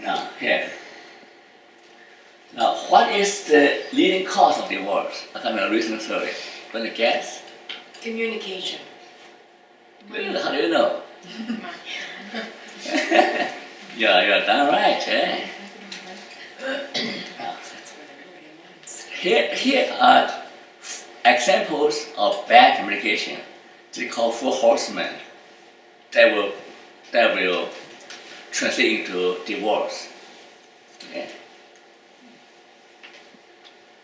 Now, here. Now, what is the leading cause of divorce? According to a recent survey. Want to guess? Communication. Really? How do you know? You're done right, eh? Here are examples of bad communication. They call four horsemen. That will translate into divorce. Okay?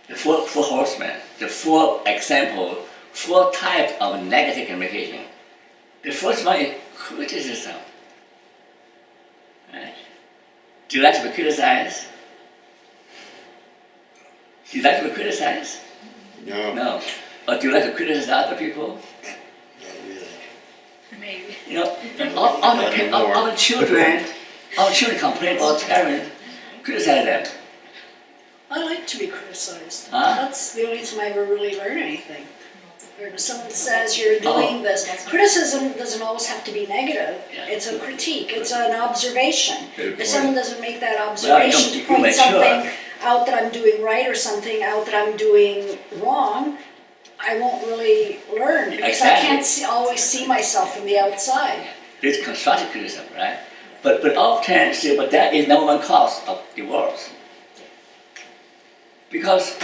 The four horsemen, the four examples, four types of negative communication. The first one is criticism. Right? Do you like to be criticized? Do you like to be criticized? No, No. Or do you like to criticize other people? not really. Maybe. You know, our children complain about parents, criticize them. I like to be criticized. Huh? That's the only time I ever really learn anything. Or if someone says you're doing this, criticism doesn't always have to be negative. Yeah. It's a critique, it's an observation. Good If point. someone doesn't make that observation you to point make sure. something out that I'm doing right or something out that I'm doing wrong, I won't really learn because Exactly. I can't always see myself from the outside. It's constructive criticism, right? But often, but that is number one cause of divorce. Because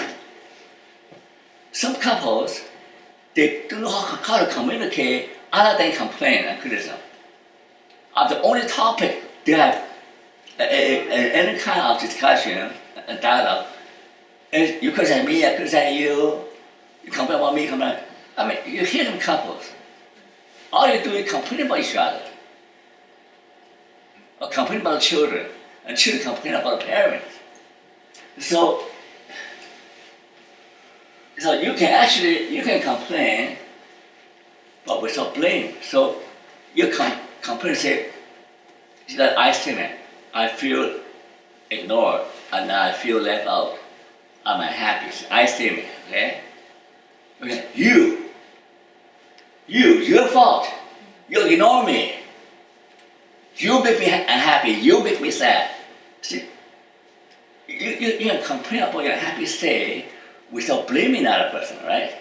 some couples, they don't know how to communicate other than complain and criticism. The only topic they have any kind of discussion and dialogue is you criticize me, I criticize you, you complain about me, complain. I mean, you hear them couples. All you do is complain about each other. Or complain about the children, and children complain about the parents. So you can complain, but without blame. So you complain, say that I statement, I feel ignored and I feel left out. I'm unhappy. I statement, okay? Okay, your fault. You ignore me. You make me unhappy. You make me sad. See, you can complain about your happy state without blaming another person, right?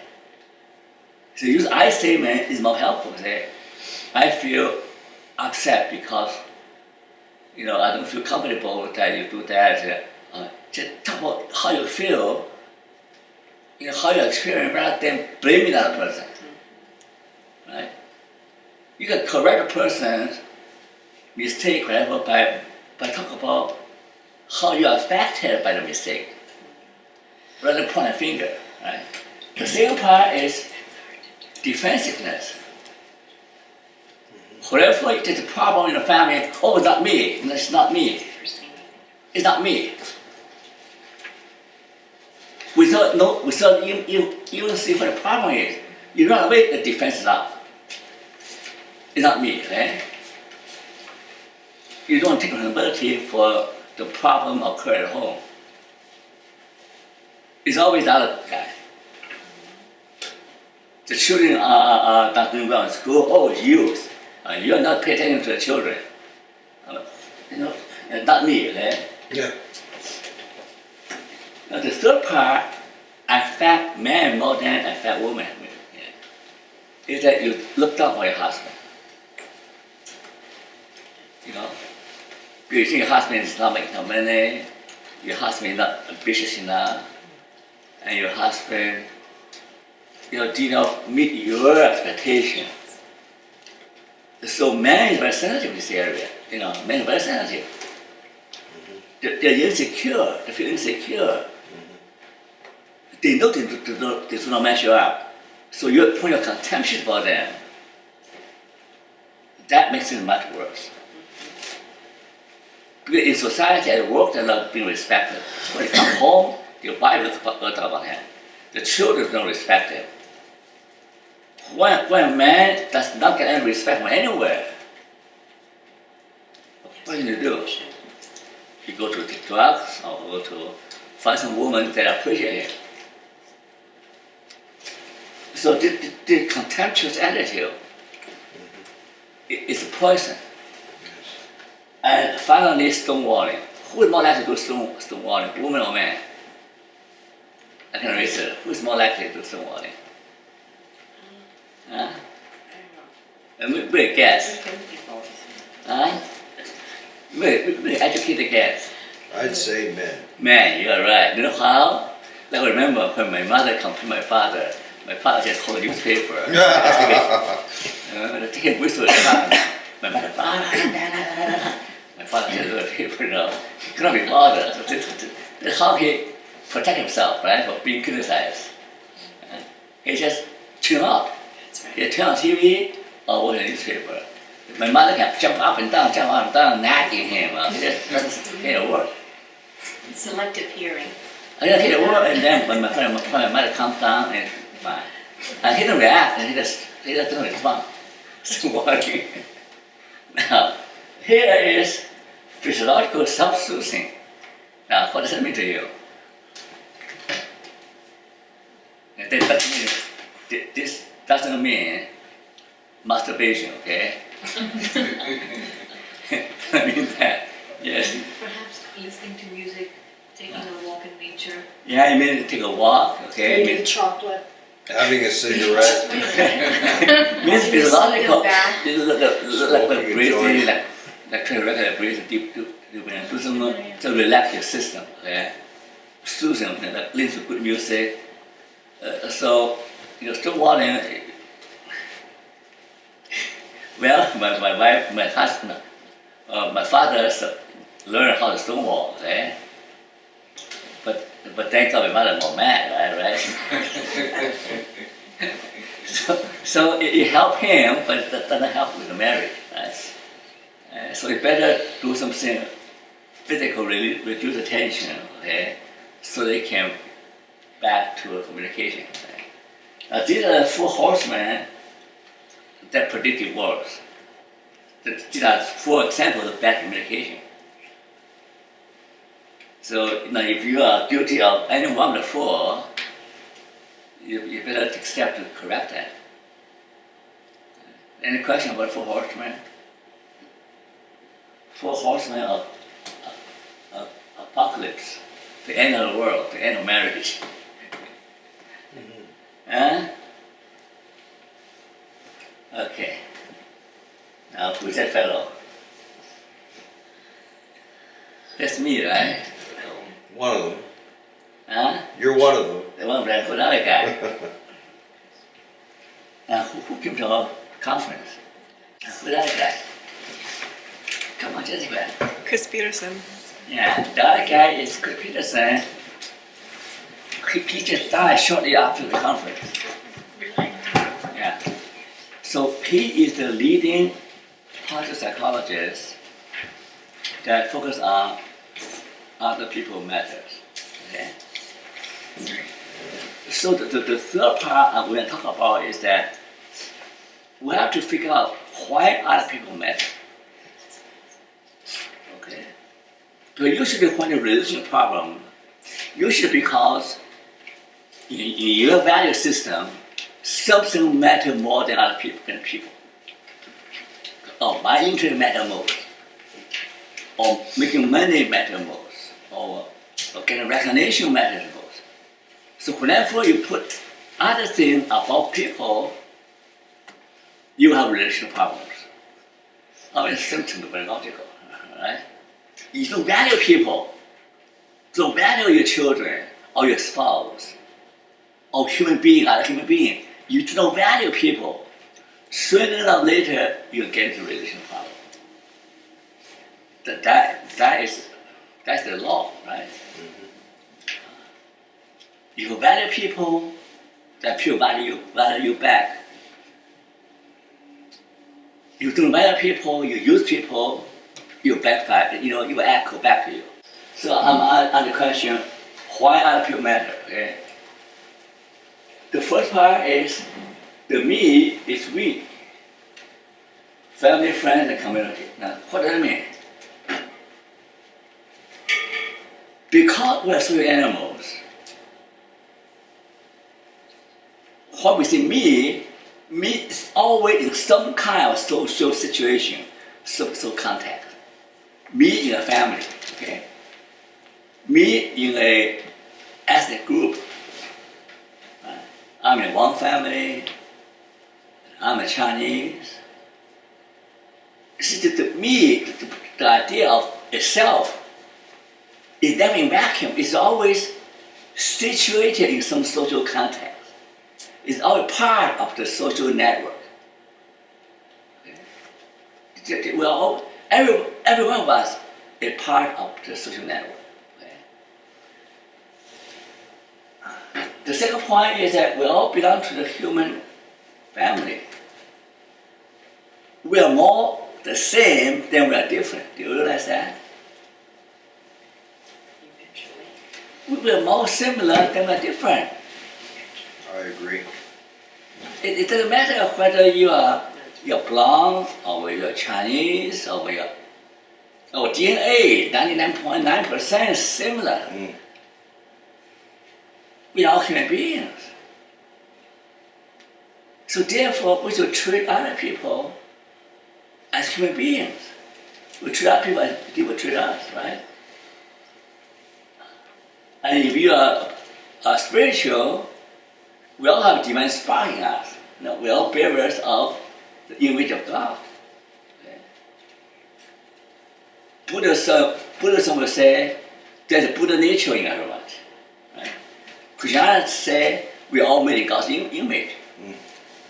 So use I statement is more helpful. Say, I feel upset because I don't feel comfortable that you do that. Just talk about how you feel, how you experience rather than blaming another person, right? You can correct a person's mistake, whatever, by talk about how you are affected by the mistake, rather than point a finger, right? The second part is defensiveness. Whatever it is a problem in the family, oh, it's not me. No, it's not me. It's not me. Without even see what the problem is, you run away, the defense is up. It's not me, okay? You don't take responsibility for the problem occurred at home. It's always the other guy. The children are not doing well in school. Oh, it's you. You are not paying attention to the children. Not me, okay? Yeah. Now the third part affect men more than affect women. Is that you look down for your husband. You think your husband is not making enough money, your husband is not ambitious enough, and your husband did not meet your expectations. So men is very sensitive in this area. Men are very sensitive. They're insecure. They feel insecure. They know they do not measure up. So when you're contemptuous about them, that makes it much worse. Because in society at work, they're not being respected. When they come home, your wife will talk about him. The children don't respect him. When a man does not get any respect from anywhere, what do you do? You go to take drugs or go to find some woman that appreciate him. So the contemptuous attitude is a poison. And finally, stonewalling. who is more likely to do stonewalling, woman or man? I can raise it. Who is more likely to do stonewalling? Huh? Very guess. It can be both. Huh? Very educated guess. I'd say men. Man, you're right. You know how? Like I remember when my mother come to my father just hold a newspaper. The kid whistled around. My mother, my father just hold a paper, he couldn't be bothered. That's how he protect himself, right, from being criticized. He just tune up. That's right. He turn on TV or watch a newspaper. My mother kept jump up and down, nagging him. He just doesn't hear a word. Selective hearing. I didn't hear a word, and then when my mother comes down, and fine. And he didn't react, and he just doesn't respond. Still walking. Now, here is physiological self-soothing. Now, what does that mean to you? And this doesn't mean masturbation, okay? I mean that, yes. Perhaps listening to music, taking a walk in nature. Yeah, I mean take a walk, okay? It Eating chocolate. Having a cigarette. means physiological. back. Like breathing, like try to regular breathing deep, do some to relax your system, okay? Soothing, like listen to good music. So, still walking. Well, my wife, my husband, my father learned how to stonewall, okay? But thank God my mother more mad, right? so it helped him, but it doesn't help with the marriage, right? So it better do something physical, reduce the tension, okay? So they can back to communication. Okay? These are the 4 horsemen that predictive works. These are 4 examples of bad communication. So if you are guilty of any one of the 4, you better take steps to correct that. Any question about 4 horsemen? 4 horsemen of apocalypse, the end of the world, the end of marriage. Huh? Okay. Now who's that fellow? That's me, right? One of them. Huh? You're one of them. The one that put another guy. Now who came to our conference? Who's that guy? Come on, Jessica. Chris Peterson. Yeah, the other guy is Chris Peterson. He just died shortly after the conference. Yeah. So he is the leading positive psychologist that focus on other people's matters. Okay. So the third part I'm going to talk about is that we have to figure out why other people matter. Okay. But usually when a relational problem, usually because in your value system, something matters more than other people. Or my interest matter most. Or making money matter most. Or getting recognition matters most. So whenever you put other things above people, you have relational problems. I mean, symptoms very logical, right? You don't value people, don't value your children or your spouse or human being, other human being. You don't value people. Sooner or later, you'll get into a relational problem. That's the law, right? If you value people, then people value you back. You don't value people, you use people, you backfire. You echo back to you. So I'm on the question, why other people matter? Okay. The first part is the me is we. Family, friends, and community. Now, what does that mean? Because we're social animals, what we say me is always in some kind of social situation, social contact. Me in a family, okay? me in a ethnic group. I'm in one family. I'm a Chinese. See, to me, the idea of itself is never in vacuum. It's always situated in some social context. It's always part of the social network. We're all, every one of us is part of the social network. The second point is that we all belong to the human family. We are more the same than we are different. Do you realize that? We are more similar than we are different. I agree. It doesn't matter whether you're blonde or you're Chinese or our DNA 99.9% similar. Mm. We are all human beings. So therefore, we should treat other people as human beings. We treat other people as people treat us, right? And if you are spiritual, we all have divine spark in us. We are all bearers of the image of God. Okay? Buddhism will say there's a Buddha nature in everyone. Right? Christianity say we are all made in God's image. Mm.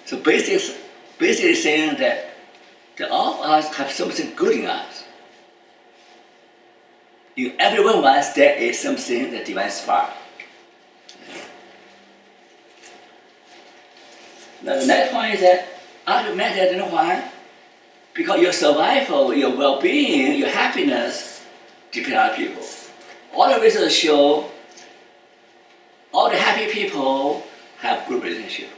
So basically saying that all of us have something good in us. In every one of us, there is something, the divine spark. Now the next point is that other matter, you know why? Because your survival, your well-being, your happiness depend on people. All the research show all the happy people have good relationship.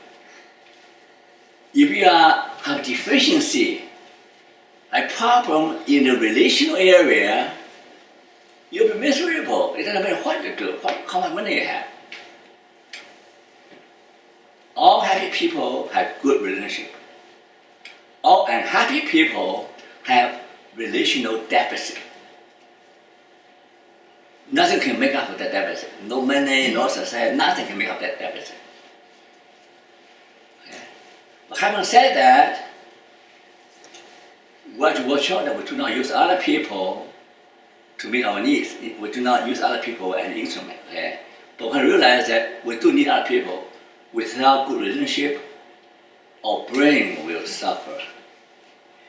If you have deficiency, a problem in the relational area, you'll be miserable. It doesn't matter what you do, how much money you have. All happy people have good relationship. All unhappy people have relational deficit. Nothing can make up for that deficit. No money, no society, nothing can make up that deficit. Okay. But having said that, we have to watch out that we do not use other people to meet our needs. We do not use other people as an instrument. Okay? But when we realize that we do need other people, without good relationship, our brain will suffer.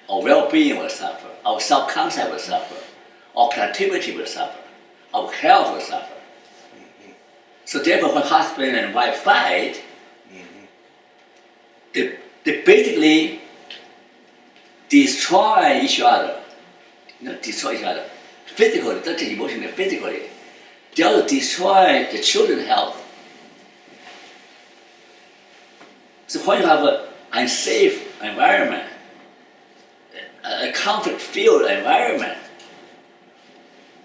Our well-being will suffer. Our self-concept will suffer. Our productivity will suffer. Our health will suffer. Mm-hmm. So therefore, when husband and wife fight, Mm-hmm. they basically destroy each other. Destroy each other. Physically, not just emotionally, physically. They also destroy the children's health. So when you have an unsafe environment, a conflict-filled environment,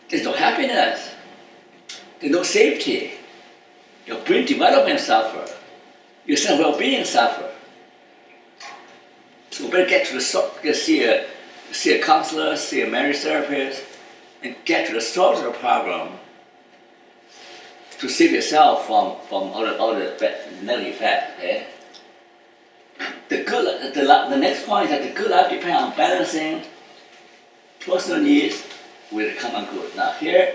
there's no happiness, there's no safety. Your brain development suffer, your sense of well-being suffer. So we better get to the see a counselor, see a marriage therapist, and get to the source of the problem to save yourself from all the bad negative effects. Okay? The next point is that the good life depends on balancing personal needs with common good. Now here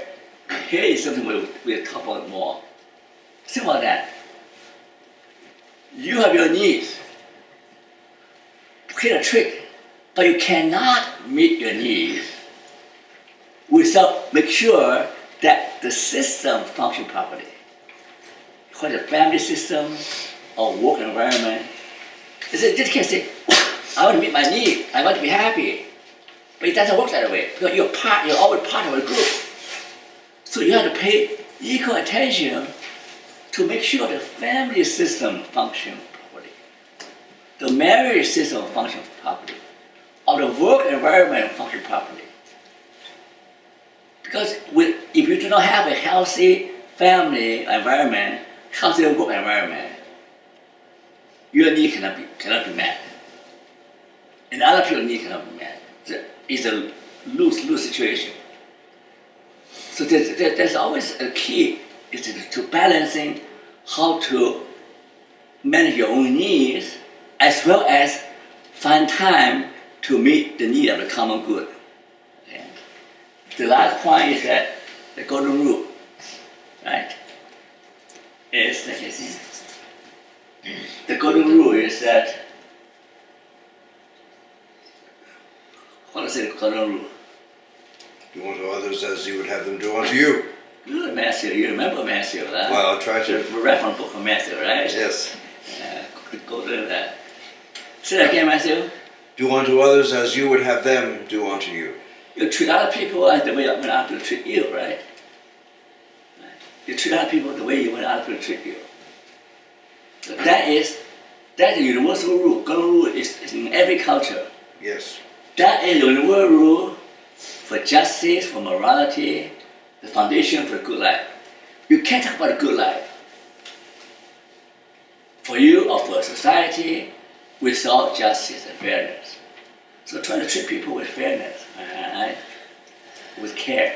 is something we'll talk about more. Think about that. You have your needs. Here's a trick, but you cannot meet your needs without make sure that the system functions properly. Whether the family system or work environment. You just can't say, I want to meet my need, I want to be happy. But it doesn't work that way, because you're always part of a group. So you have to pay equal attention to make sure the family system functions properly, the marriage system functions properly, or the work environment functions properly. Because if you do not have a healthy family environment, healthy work environment, your need cannot be met. And other people's need cannot be met. It's a lose-lose situation. So there's always a key is to balancing how to manage your own needs as well as find time to meet the need of the common good. Okay? The last point is that the golden rule, right? Is let me see. The golden rule is that what is the golden rule? Do unto others as you would have them do unto you. Good, Matthew. You remember Matthew, right? Well, I'll try The to. reference book of Matthew, right? Yes. Go to that. Say that again, Matthew. Do unto others as you would have them do unto you. You treat other people as the way you want other people to treat you, right? You treat other people the way you want other people to treat you. So that's the universal rule. Golden rule is in every culture. Yes. That is the universal rule for justice, for morality, the foundation for a good life. You can't talk about a good life for you or for society without justice and fairness. So try to treat people with fairness, right? With care.